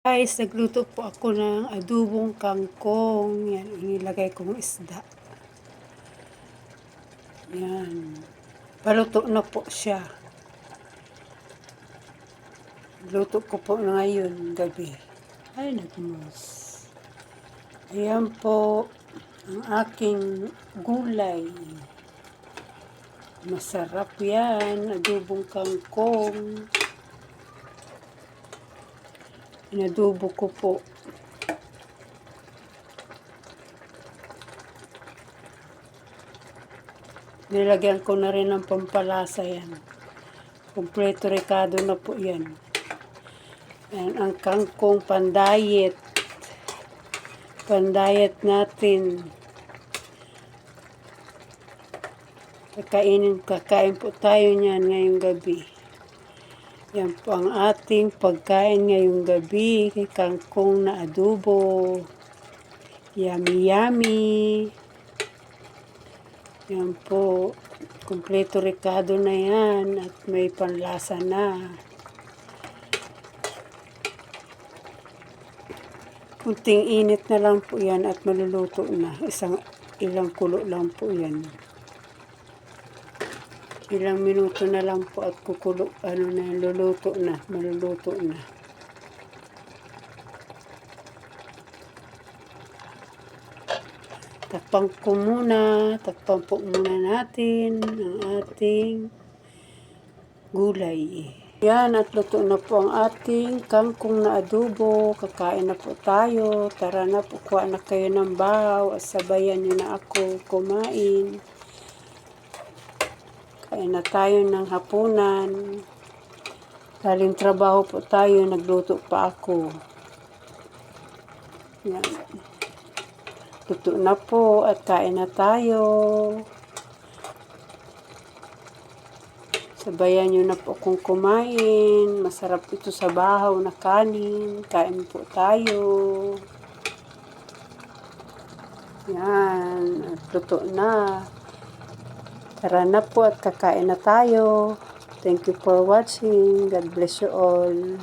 Guys, nagluto po ako ng adobong kangkong. Yan, inilagay kong isda. Yan. Paluto na po siya. Luto ko po ngayon gabi. Ay, nagmus. Ayan po ang aking gulay. Masarap yan, adobong kangkong. Inadobo ko po. Nilagyan ko na rin ng pampalasa yan. Kompleto rekado na po yan. Yan ang kangkong pandayet. Pandayet natin. Kakain po tayo niyan ngayong gabi. Yan po ang ating pagkain ngayong gabi. Kangkong na adobo. Yummy, yummy. Yan po. Kompleto rekado na yan. At may panlasa na. Kunting init na lang po yan at maluluto na. Ilang kulo lang po yan. Ilang minuto na lang po at kukulo, luluto na, maluluto na. Takpan po muna natin ang ating gulay. Yan, at luto na po ang ating kangkong na adobo. Kakain na po tayo. Tara na po, kuha na kayo ng bahaw at sabayan nyo na ako kumain. Kain na tayo ng hapunan. Galing trabaho po tayo, nagluto pa ako. Yan. Luto na po at kain na tayo. Sabayan nyo na po kung kumain. Masarap ito sa bahaw na kanin. Kain po tayo. Yan. At luto na. Tara na po at kakain na tayo. Thank you for watching. God bless you all.